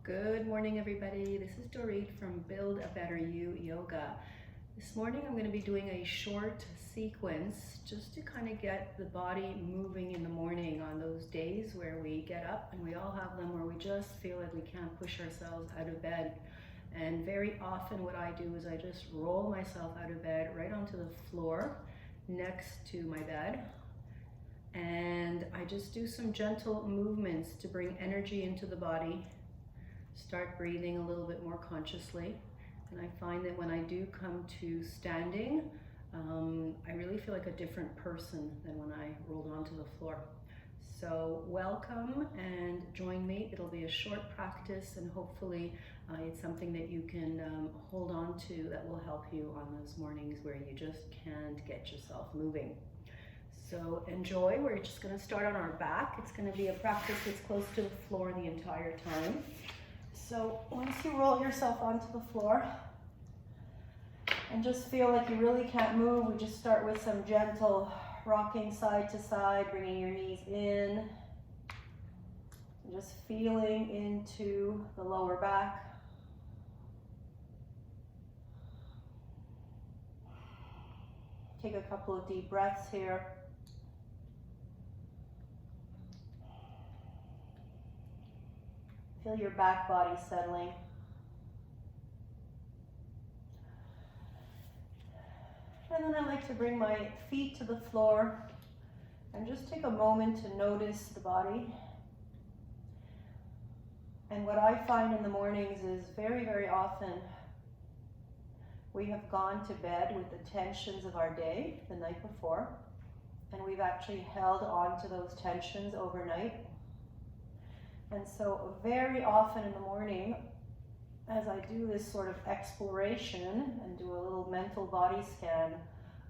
Good morning, everybody. This is Dorit from Build a Better You Yoga. This morning I'm going to be doing a short sequence just to kind of get the body moving in the morning on those days where we get up, and we all have them, where we just feel like we can't push ourselves out of bed. And very often what I do is I just roll myself out of bed right onto the floor next to my bed. And I just do some gentle movements to bring energy into the body. Start breathing a little bit more consciously. And I find that when I do come to standing, I really feel like a different person than when I rolled onto the floor. So welcome and join me. It'll be a short practice, and hopefully it's something that you can hold on to that will help you on those mornings where you just can't get yourself moving. So enjoy. We're just going to start on our back. It's going to be a practice that's close to the floor the entire time. So once you roll yourself onto the floor and just feel like you really can't move, we just start with some gentle rocking side to side, bringing your knees in, and just feeling into the lower back. Take a couple of deep breaths here. Feel your back body settling. And then I like to bring my feet to the floor and just take a moment to notice the body. And what I find in the mornings is very, very often we have gone to bed with the tensions of our day the night before, and we've actually held on to those tensions overnight. And so very often in the morning, as I do this sort of exploration and do a little mental body scan,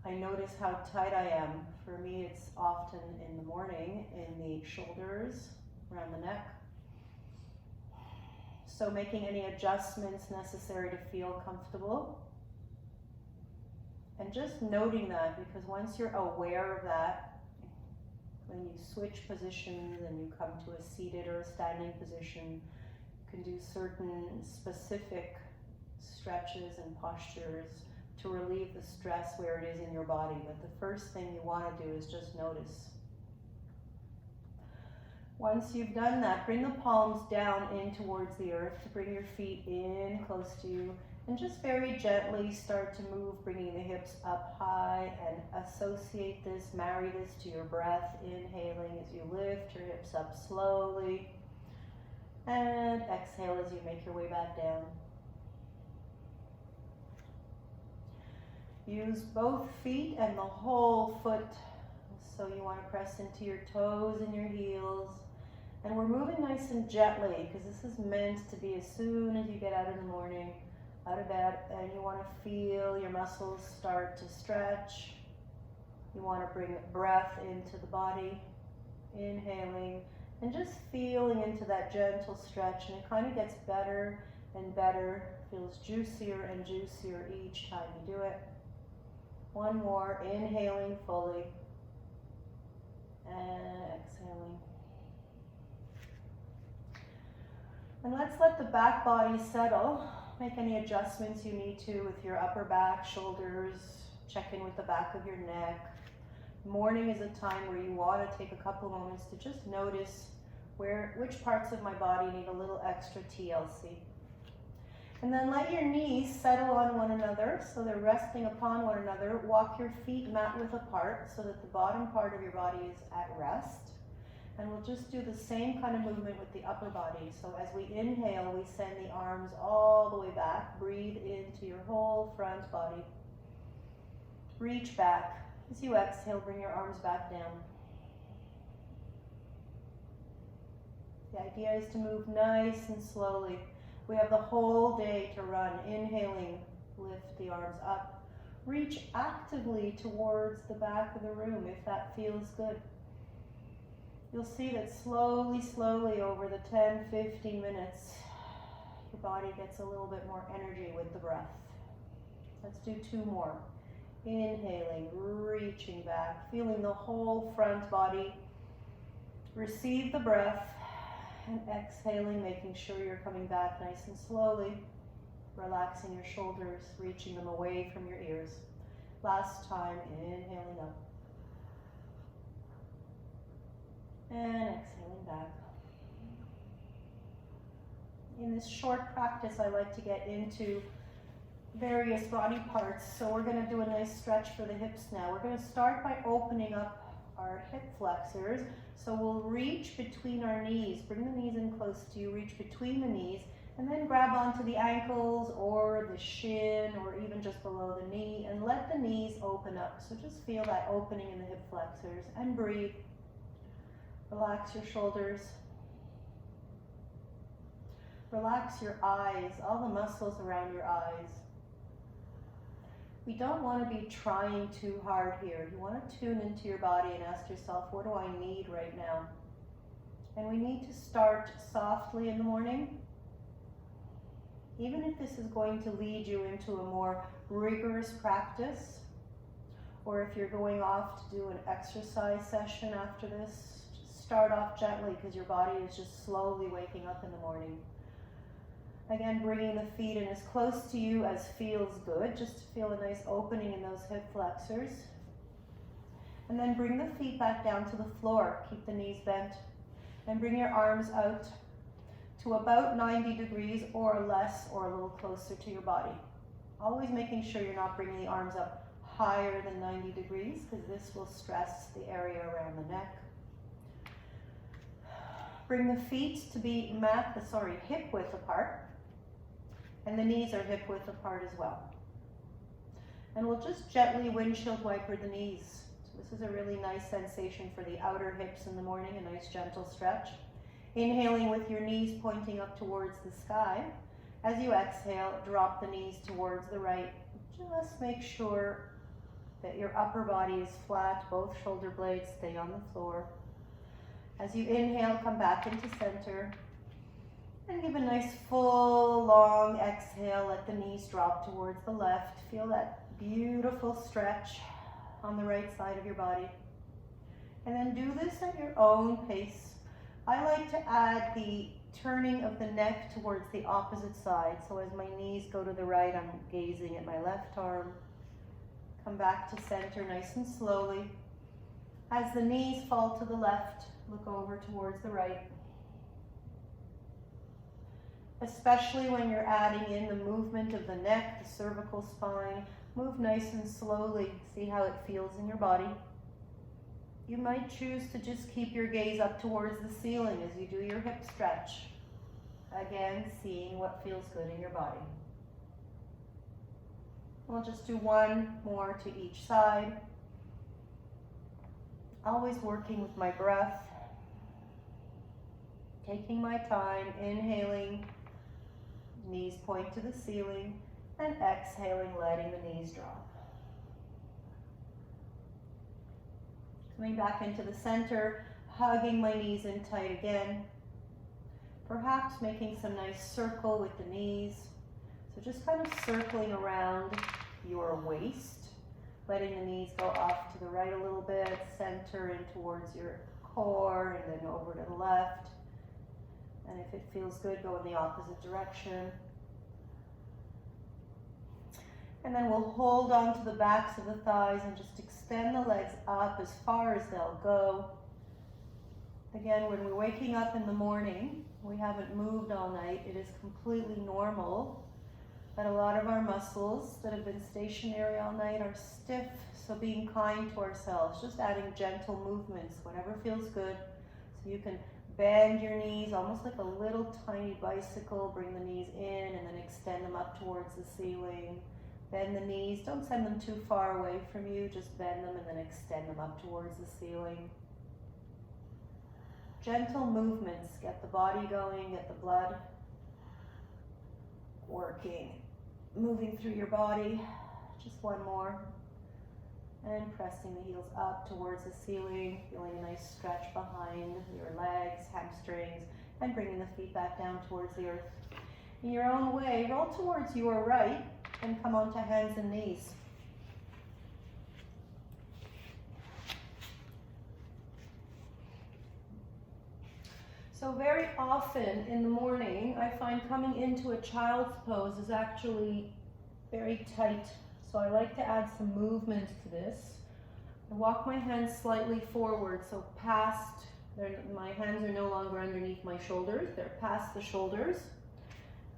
I notice how tight I am. For me, it's often in the morning in the shoulders, around the neck. So making any adjustments necessary to feel comfortable. And just noting that, because once you're aware of that, when you switch positions and you come to a seated or a standing position, you can do certain specific stretches and postures to relieve the stress where it is in your body. But the first thing you want to do is just notice. Once you've done that, bring the palms down in towards the earth, bring your feet in close to you, and just very gently start to move, bringing the hips up high, and associate this, marry this to your breath, inhaling as you lift your hips up slowly, and exhale as you make your way back down. Use both feet and the whole foot, so you want to press into your toes and your heels. And we're moving nice and gently, because this is meant to be as soon as you get out in the morning, out of bed, and you want to feel your muscles start to stretch. You want to bring breath into the body, inhaling, and just feeling into that gentle stretch, and it kind of gets better and better, feels juicier and juicier each time you do it. One more, inhaling fully, and exhaling. And let's let the back body settle. Make any adjustments you need to with your upper back, shoulders, check in with the back of your neck. Morning is a time where you want to take a couple of moments to just notice which parts of my body need a little extra TLC. And then let your knees settle on one another so they're resting upon one another. Walk your feet mat width apart so that the bottom part of your body is at rest. And we'll just do the same kind of movement with the upper body. So as we inhale, we send the arms all the way back. Breathe into your whole front body. Reach back. As you exhale, bring your arms back down. The idea is to move nice and slowly. We have the whole day to run. Inhaling, lift the arms up. Reach actively towards the back of the room if that feels good. You'll see that slowly, slowly over the 10-15 minutes, your body gets a little bit more energy with the breath. Let's do 2 more. Inhaling, reaching back, feeling the whole front body. Receive the breath. And exhaling, making sure you're coming back nice and slowly, relaxing your shoulders, reaching them away from your ears. Last time, inhaling up. And exhaling back. In this short practice, I like to get into various body parts. So we're going to do a nice stretch for the hips now. We're going to start by opening up our hip flexors. So we'll reach between our knees. Bring the knees in close to you. Reach between the knees. And then grab onto the ankles or the shin or even just below the knee. And let the knees open up. So just feel that opening in the hip flexors. And breathe. Relax your shoulders. Relax your eyes, all the muscles around your eyes. We don't want to be trying too hard here. You want to tune into your body and ask yourself, what do I need right now? And we need to start softly in the morning. Even if this is going to lead you into a more rigorous practice, or if you're going off to do an exercise session after this, just start off gently because your body is just slowly waking up in the morning. Again, bringing the feet in as close to you as feels good, just to feel a nice opening in those hip flexors. And then bring the feet back down to the floor. Keep the knees bent. And bring your arms out to about 90 degrees or less, or a little closer to your body. Always making sure you're not bringing the arms up higher than 90 degrees, because this will stress the area around the neck. Bring the feet to be hip width apart. And the knees are hip width apart as well. And we'll just gently windshield wiper the knees. So this is a really nice sensation for the outer hips in the morning, a nice gentle stretch. Inhaling with your knees pointing up towards the sky. As you exhale, drop the knees towards the right. Just make sure that your upper body is flat, both shoulder blades stay on the floor. As you inhale, come back into center. And give a nice full, long exhale. Let the knees drop towards the left. Feel that beautiful stretch on the right side of your body. And then do this at your own pace. I like to add the turning of the neck towards the opposite side. So as my knees go to the right, I'm gazing at my left arm. Come back to center nice and slowly. As the knees fall to the left, look over towards the right. Especially when you're adding in the movement of the neck, the cervical spine. Move nice and slowly. See how it feels in your body. You might choose to just keep your gaze up towards the ceiling as you do your hip stretch. Again, seeing what feels good in your body. We'll just do one more to each side. Always working with my breath. Taking my time, inhaling. Knees point to the ceiling, and exhaling, letting the knees drop. Coming back into the center, hugging my knees in tight again. Perhaps making some nice circle with the knees. So just kind of circling around your waist, letting the knees go off to the right a little bit, center in towards your core, and then over to the left. And if it feels good, go in the opposite direction. And then we'll hold on to the backs of the thighs and just extend the legs up as far as they'll go. Again, when we're waking up in the morning, we haven't moved all night. It is completely normal that a lot of our muscles that have been stationary all night are stiff. So being kind to ourselves, just adding gentle movements, whatever feels good. So you can bend your knees almost like a little tiny bicycle. Bring the knees in and then extend them up towards the ceiling. Bend the knees. Don't send them too far away from you. Just bend them and then extend them up towards the ceiling. Gentle movements. Get the body going. Get the blood working. Moving through your body. Just one more. And pressing the heels up towards the ceiling, feeling a nice stretch behind your legs, hamstrings, and bringing the feet back down towards the earth. In your own way, roll towards your right and come onto hands and knees. So very often in the morning, I find coming into a child's pose is actually very tight. So I like to add some movement to this. I walk my hands slightly forward, so past, my hands are no longer underneath my shoulders, they're past the shoulders.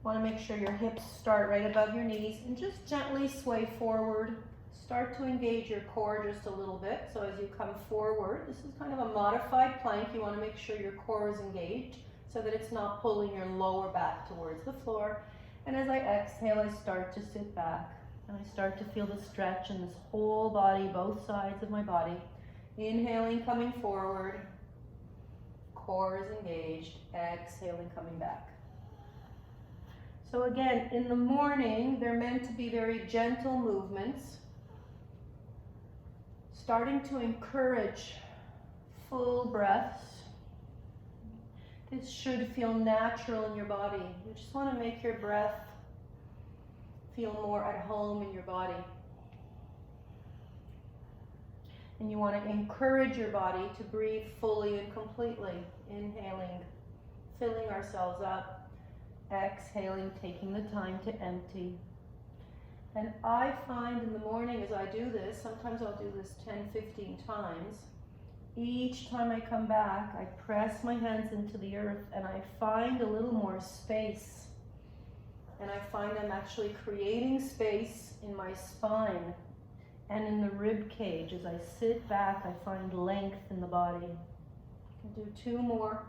Want to make sure your hips start right above your knees and just gently sway forward. Start to engage your core just a little bit. So as you come forward, this is kind of a modified plank. You want to make sure your core is engaged so that it's not pulling your lower back towards the floor. And as I exhale, I start to sit back and I start to feel the stretch in this whole body, both sides of my body. Inhaling, coming forward. Core is engaged. Exhaling, coming back. So again, in the morning, they're meant to be very gentle movements, starting to encourage full breaths. This should feel natural in your body. You just want to make your breath feel more at home in your body. And you want to encourage your body to breathe fully and completely. Inhaling, filling ourselves up. Exhaling, taking the time to empty. And I find in the morning as I do this, sometimes I'll do this 10, 15 times. Each time I come back, I press my hands into the earth and I find a little more space. And I find I'm actually creating space in my spine and in the rib cage. As I sit back, I find length in the body. I'll do 2 more.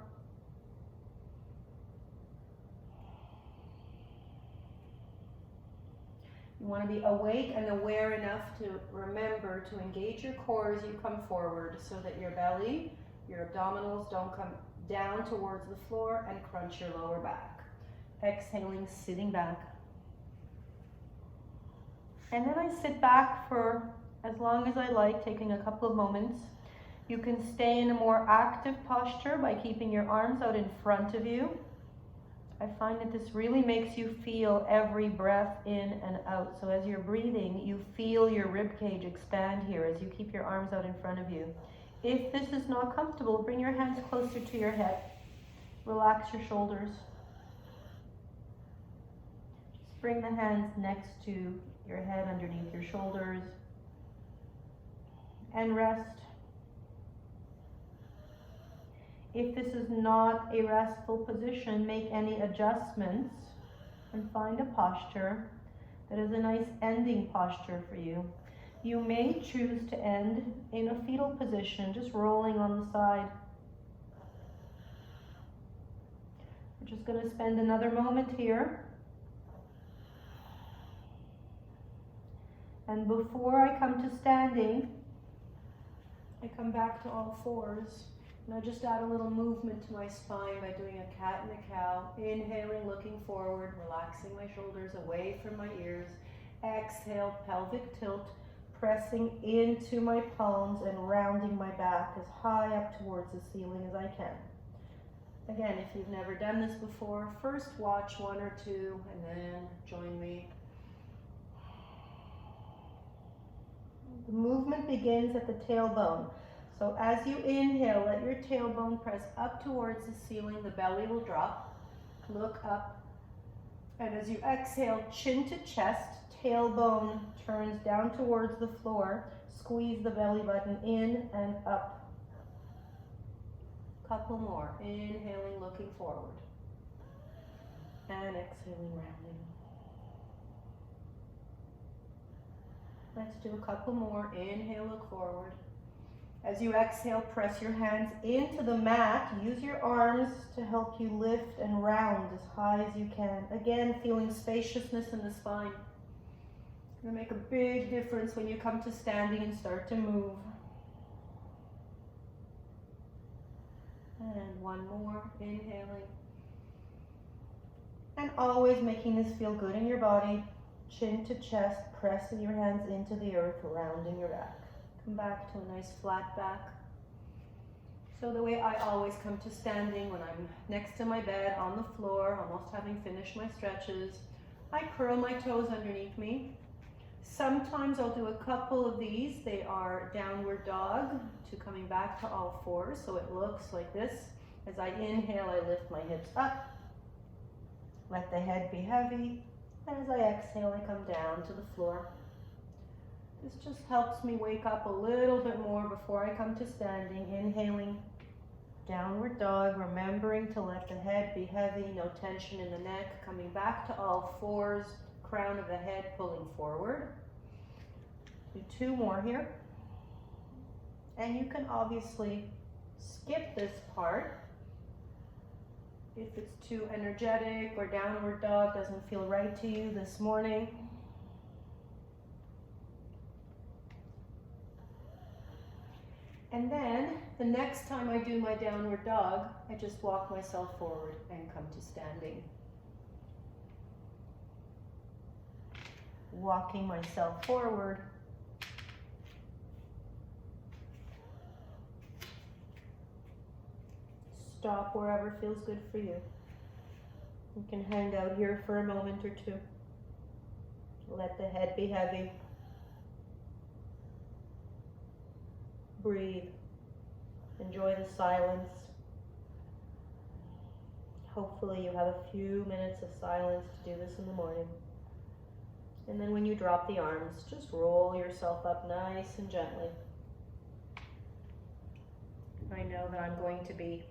You want to be awake and aware enough to remember to engage your core as you come forward so that your belly, your abdominals don't come down towards the floor and crunch your lower back. Exhaling, sitting back. And then I sit back for as long as I like, taking a couple of moments. You can stay in a more active posture by keeping your arms out in front of you. I find that this really makes you feel every breath in and out. So as you're breathing, you feel your rib cage expand here as you keep your arms out in front of you. If this is not comfortable, bring your hands closer to your head. Relax your shoulders. Just bring the hands next to your head, underneath your shoulders. And rest. If this is not a restful position, make any adjustments and find a posture that is a nice ending posture for you. You may choose to end in a fetal position, just rolling on the side. We're just going to spend another moment here. And before I come to standing, I come back to all fours. And I just add a little movement to my spine by doing a cat and a cow. Inhaling, looking forward, relaxing my shoulders away from my ears. Exhale, pelvic tilt, pressing into my palms and rounding my back as high up towards the ceiling as I can. Again, if you've never done this before, first watch 1 or 2 and then join me. The movement begins at the tailbone. So as you inhale, let your tailbone press up towards the ceiling. The belly will drop. Look up. And as you exhale, chin to chest, tailbone turns down towards the floor. Squeeze the belly button in and up. Couple more. Inhaling, looking forward. And exhaling, rounding. Let's do a couple more. Inhale, look forward. As you exhale, press your hands into the mat. Use your arms to help you lift and round as high as you can. Again, feeling spaciousness in the spine. It's going to make a big difference when you come to standing and start to move. And 1 more, inhaling. And always making this feel good in your body. Chin to chest, pressing your hands into the earth, rounding your back. Come back to a nice flat back. So the way I always come to standing when I'm next to my bed on the floor, almost having finished my stretches, I curl my toes underneath me. Sometimes I'll do a couple of these. They are downward dog to coming back to all fours, so it looks like this. As I inhale, I lift my hips up. Let the head be heavy. And as I exhale, I come down to the floor. This just helps me wake up a little bit more before I come to standing. Inhaling, downward dog, remembering to let the head be heavy, no tension in the neck. Coming back to all fours, crown of the head pulling forward. Do 2 more here. And you can obviously skip this part if it's too energetic or downward dog doesn't feel right to you this morning. And then the next time I do my downward dog, I just walk myself forward and come to standing. Walking myself forward. Stop wherever feels good for you. You can hang out here for a moment or 2. Let the head be heavy. Breathe. Enjoy the silence. Hopefully you have a few minutes of silence to do this in the morning. And then when you drop the arms, just roll yourself up nice and gently. I know that I'm going to be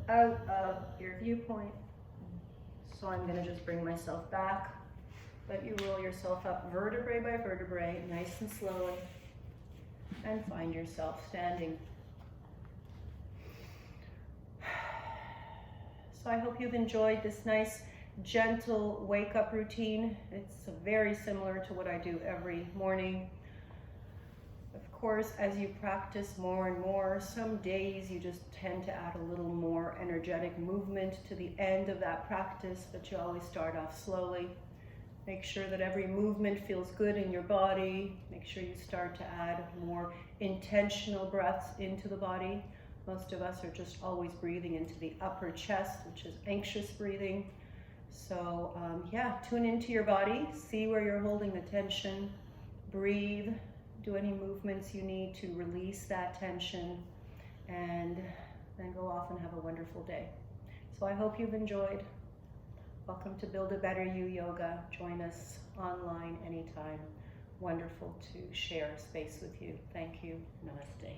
out of your viewpoint, so I'm going to just bring myself back. Let you roll yourself up vertebrae by vertebrae, nice and slowly, and find yourself standing. So I hope you've enjoyed this nice, gentle wake-up routine. It's very similar to what I do every morning. Of course, as you practice more and more, some days you just tend to add a little more energetic movement to the end of that practice, but you always start off slowly. Make sure that every movement feels good in your body. Make sure you start to add more intentional breaths into the body. Most of us are just always breathing into the upper chest, which is anxious breathing. So yeah, tune into your body, see where you're holding the tension, breathe. Do any movements you need to release that tension, and then go off and have a wonderful day. So I hope you've enjoyed. Welcome to Build a Better You Yoga. Join us online anytime. Wonderful to share space with you. Thank you. Namaste.